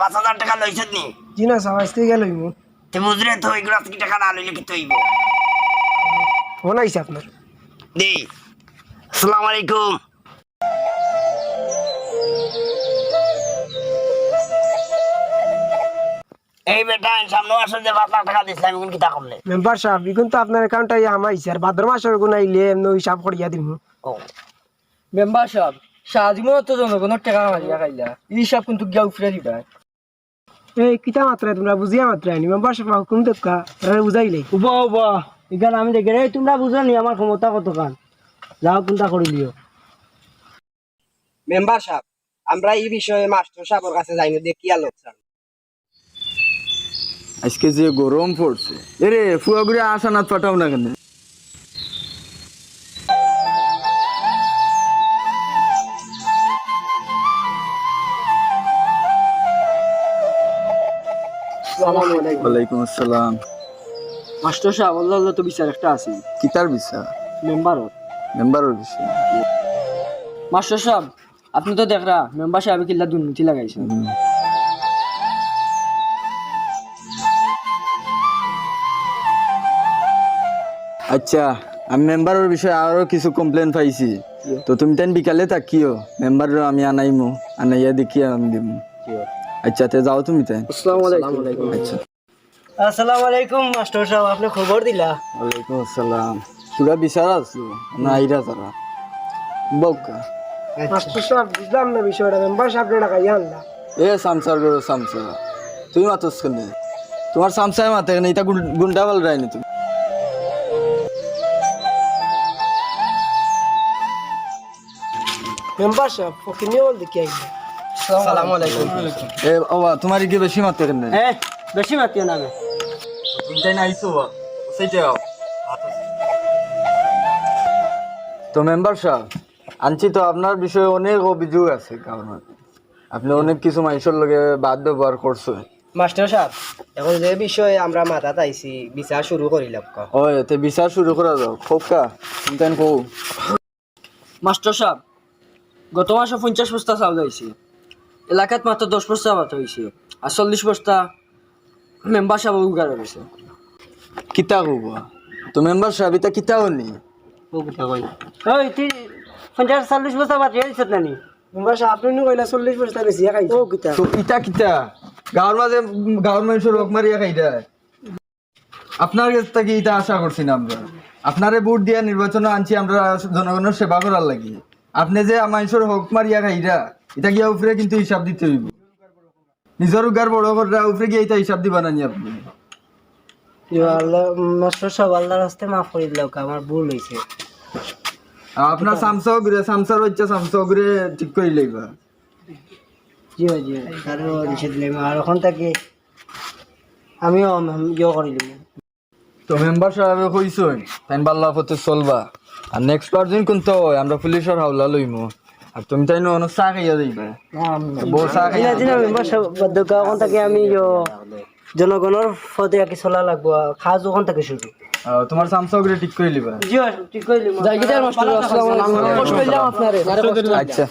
5,000 টাকা লইছত নি? জি না স্যার আজকে গেল তে বুঝরে তো এগুলো আজকে টাকা না লইলে কি তৈব? ফোন আইছে আপনার। দে। আসসালামু আলাইকুম। এই বেটা সামনে আসলে যে 5 লাখ টাকা দিছিলাম এখন কি তা করলে? মেম্বার সাহেব এখন তো আপনার অ্যাকাউন্টে আমার আইছে আর ভাদ্র মাসের গুণ আইলে এমনি হিসাব করিয়া দিব। ও মেম্বার সাহেব সারাজীবন তো জনগণের টাকা মারিয়া খাইলা এই সব কিন্তু গিয়া উফরে দিবা। এই কিতা মাত্রায় তোমরা বুঝিয়া মাত্রায় আনি মেম্বার সাহেব হুকুম দেখা বুঝাইলে উবা উবা এখানে আমি দেখে রে তোমরা বুঝো নি আমার ক্ষমতা কত কান যাও কোনটা করে দিও। মেম্বার সাহেব আমরা এই বিষয়ে মাস্টার সাহেবের কাছে যাইনি দেখিয়া লোকসান। আজকে যে গরম পড়ছে এরে ফুয়া ঘুরে আসা না পাঠাও না কেন? ওয়ালাইকুম আসসালাম। মাস্টার সাহেব আল্লাহ আল্লাহ তো বিচার একটা আছে কিতার বিষয়? মেম্বারও মেম্বারের বিষয়। মাস্টার সাহেব আপনি তো দেখরা মেম্বার সাহেব কিল্লা দুর্নীতি লাগাইছেন। আচ্ছা আমি মেম্বারের বিষয়ে আরো কিছু কমপ্লেন পাইছি, তো তুমি তেন বিকালে থাকিও মেম্বার আমি আনাইমু, আনাইয়া দেখিয়া আমি দিব। আচ্ছা তে যাও তুমি তাই। আসসালামু আলাইকুম। আচ্ছা আসসালামু আলাইকুম মাস্টার সাহেব আপনি খবর দিলা। ওয়ালাইকুম আসসালাম। তোরা বিচার আসলো না আইরা তারা বউকা মাস্টার সাহেব বুঝলাম না বিষয়টা মেম্বার সাহেব টাকা ইয়া আনলা এ সামসার করো সামসা তুমি মাতস কেন? তোমার সামসায় মাতে কেন? এটা গুন্ডা বল রাইনি তুমি। মেম্বার সাহেব ফকিনিও বল দেখি আইলে আসসালামু আলাইকুম। এ বাবা তোমার কি বেশি মাতে কেন? এ বেশি মাতিও না আমি। তুমি তাই না আইছো সেইটা তো মেম্বার সাহেব আনছি তো আপনার বিষয়ে অনেক অভিযোগ আছে, কারণ আপনি অনেক কিছু মানুষের লগে বাদ ব্যবহার করছো। মাস্টার সাহেব এখন যে বিষয়ে আমরা মাথাত আইছি বিচার শুরু করিলাম। ওই তে বিচার শুরু করা যাও খোকা তুমি তাই কও। মাস্টার সাহেব গত মাসে 50 বস্তা চাউল হয়েছে, এলাকাত মাত্র 10 বস্তা ভাত হয়েছে আর 40 বস্তা মেম্বার সাহেব উগার হয়েছে। কিতা কব তো মেম্বার সাহেব এটা কিতা হনি? ওই তুই 50-40 বস্তা ভাত হয়েছে নানি মেম্বার সাহেব আপনি নি কইলা 40 বস্তা বেশি খাইছে ও কিতা তো ইটা কিতা গাঁর মাঝে গাঁর মানুষের রোগ মারিয়া খাইটা? আপনার কাছ থেকে এটা আশা করছি না আমরা। আপনারে ভোট দিয়া নির্বাচনে আনছি আমরা জনগণের সেবা করার লাগি। আপনি যে মানুষের হক মারিয়া খাইরা এটা গিয়া উপরে কিন্তু হিসাব দিতে হইব। নিজের উগার বড় করা উপরে গিয়ে এটা হিসাব দিবা না নি আপনি? আল্লাহ মাস্টার সাহেব আল্লাহর রাস্তে মাফ করে দিলাম আমার ভুল হয়েছে। আপনার সামসাও ঘুরে সামসার হচ্ছে সামসাও ঘুরে ঠিক করে লইবা। জি ভাই জি তারও নিষেধ দিলাম আর ওখান থেকে আমিও ইয়ে করে দিলাম। তো মেম্বার সাহেব কইছই তাই বাল্লা পথে চলবা, আর নেক্সট বার দিন কিন্তু আমরা পুলিশের হাওলা লইমু, আর তুমি তাই নো চা খাইয়া যাইবা। বউ চা খাইয়া মেম্বার সাহেব ওখান থেকে আমি জনগণের পথে আর কি চলা লাগবো খাজ ওখান থেকে শুরু। তোমার সামসাও ঘুরে ঠিক করে লিবা। জি ঠিক করে দিলাম। যাই কি মাস্টার আসসালামু আলাইকুম। কষ্ট কইলাম আপনারে। আচ্ছা